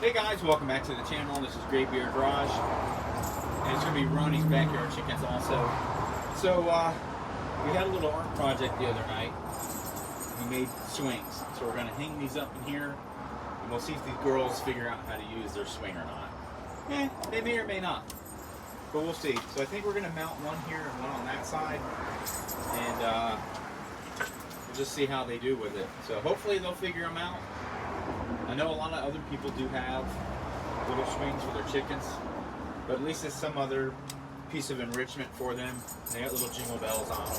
Hey guys, welcome back to the channel. This is Graybeard Garage, and it's going to be Ronnie's backyard chickens also. So we had a little art project the other night. We made swings, so we're going to hang these up in here, and we'll see if these girls figure out how to use their swing or not. They may or may not, but we'll see. So I think we're going to mount one here and one on that side, and we'll just see how they do with it. So hopefully they'll figure them out. I know a lot of other people do have little swings for their chickens, but at least it's some other piece of enrichment for them. They got little jingle bells on them,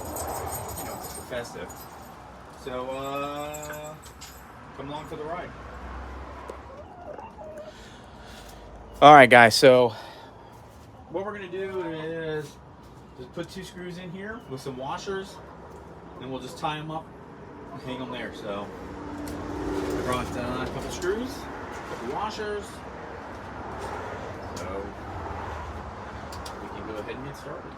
you know, it's festive. So, come along for the ride. Alright guys, so what we're going to do is just put 2 screws in here with some washers, and we'll just tie them up and hang them there. So I brought a couple screws, a couple washers, so we can go ahead and get started.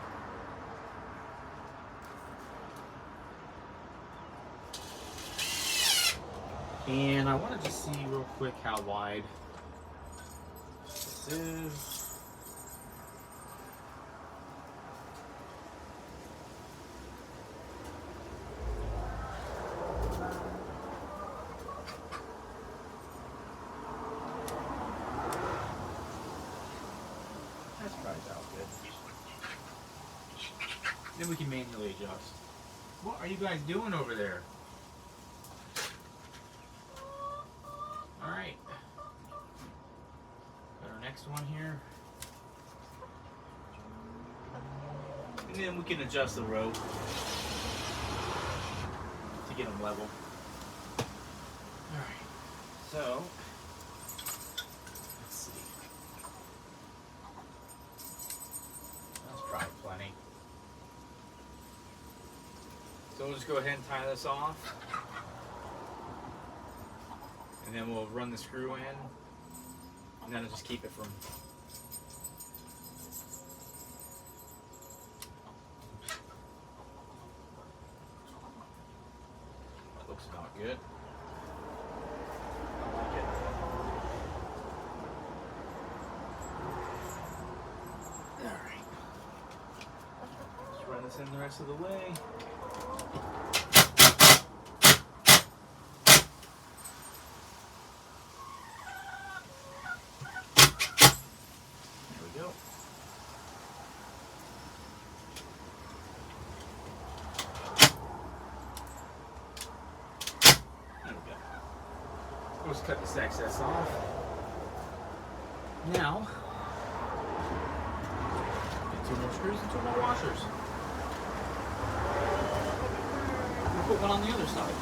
And I want to just see real quick how wide this is. That's probably about good. Then we can manually adjust. What are you guys doing over there? Alright. Got our next one here. And then we can adjust the rope to get them level. Alright. So, let's see. That's probably plenty. So we'll just go ahead and tie this off. And then we'll run the screw in. And then I'll just keep it from... That looks about good. I like it. Alright. Just run this in the rest of the way. There we go. We'll just cut this excess off. Now, get 2 more screws and 2 more washers. We'll put one on the other side.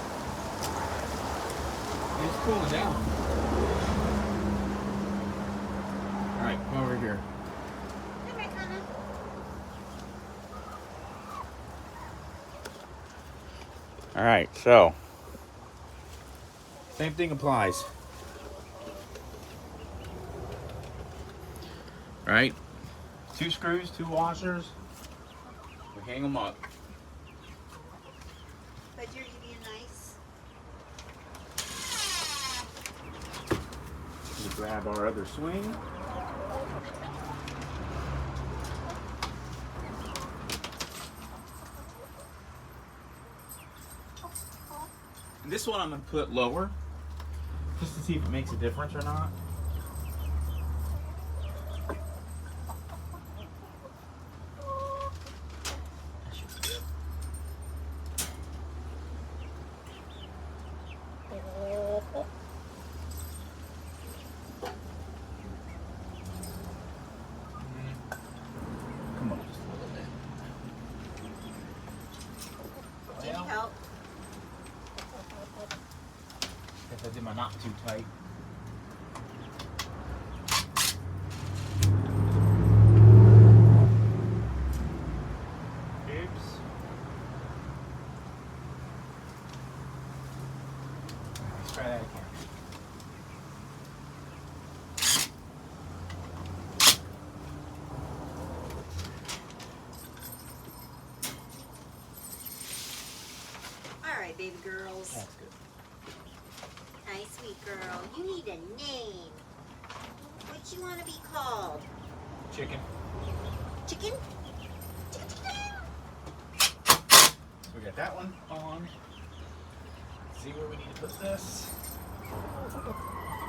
It's cooling down. Alright, come over here. Alright, so same thing applies. Right? 2 screws, 2 washers. We hang them up. But you're being nice. We grab our other swing. And this one I'm going to put lower, just to see if it makes a difference or not. That should be good. Come on, just a little bit. Do you need help? If I did my knot too tight. Oops. Let's try that again. All right, baby girls. That's good. Hi, sweet girl. You need a name. want to be called? Chicken. Chicken? So we got that one on. Let's see where we need to put this.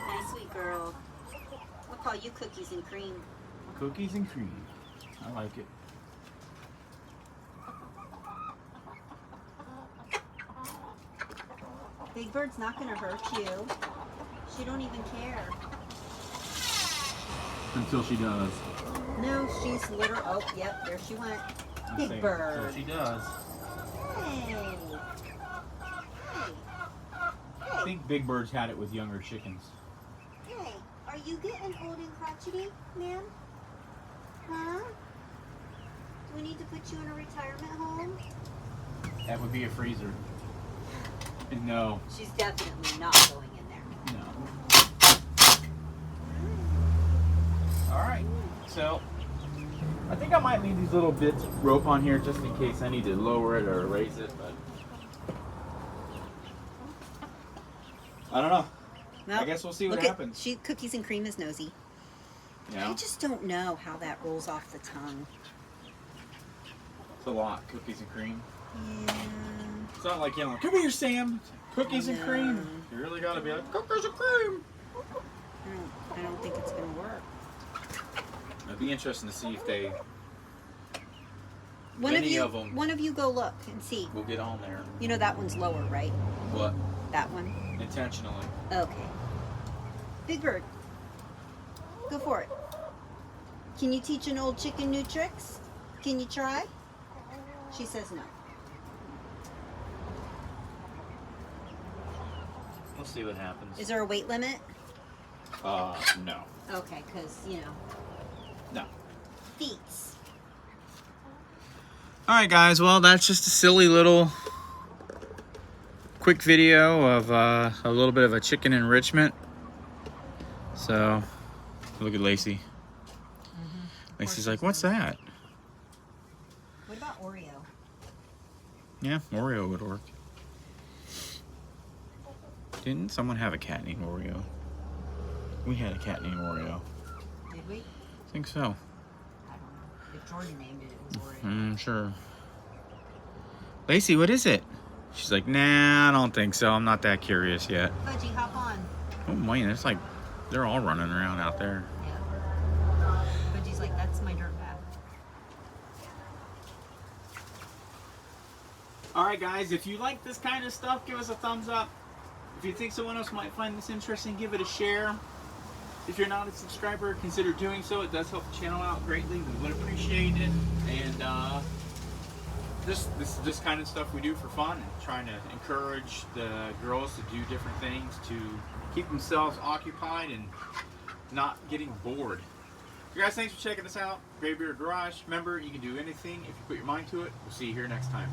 Nice sweet girl. We'll call you Cookies and Cream. Cookies and cream. I like it. Big Bird's not going to hurt you. She don't even care. Until she does. No, she's literal. Oh, yep, there she went. Big Big Bird. Until she does. Hey. Hey. I think Big Bird's had it with younger chickens. Hey, are you getting old and crotchety, ma'am? Huh? Do we need to put you in a retirement home? That would be a freezer. No. She's definitely not going in there. No. Alright, so I think I might leave these little bits of rope on here just in case I need to lower it or raise it, but I don't know. Well, I guess we'll see what look happens. Cookies and Cream is nosy. Yeah. I just don't know how that rolls off the tongue. It's a lot, cookies and cream. Yeah. It's not like yelling, "Come here, Sam." Cookies and cream. You really gotta be like, "Cookies and cream." I don't think it's gonna work. It'd be interesting to see if they One of you go look and see. will get on there. You know that one's lower, right? What? That one. Intentionally. Okay. Big Bird, go for it. Can you teach an old chicken new tricks? Can you try? She says no. We'll see what happens. Is there a weight limit? No. Okay, because, you know, No. feets. Alright guys, well that's just a silly little quick video of a little bit of a chicken enrichment. So, look at Lacey. Lacey's like, "What's that?" What about Oreo? Yeah, Oreo would work. Didn't someone have a cat named Oreo? We had a cat named Oreo. Did we? I think so. I don't know. If Jordan named it, it was Oreo. Sure. Lacey, what is it? She's like, "Nah, I don't think so. I'm not that curious yet." Fudgy, hop on. Oh man, it's like they're all running around out there. Yeah. Fudgy's like, that's my dirt bath. Alright guys, if you like this kind of stuff, give us a thumbs up. If you think someone else might find this interesting, give it a share. If you're not a subscriber, consider doing so. It does help the channel out greatly. We would appreciate it. And this is just kind of stuff we do for fun and trying to encourage the girls to do different things to keep themselves occupied and not getting bored. So guys, thanks for checking us out. Graybeard Garage. Remember, you can do anything if you put your mind to it. We'll see you here next time.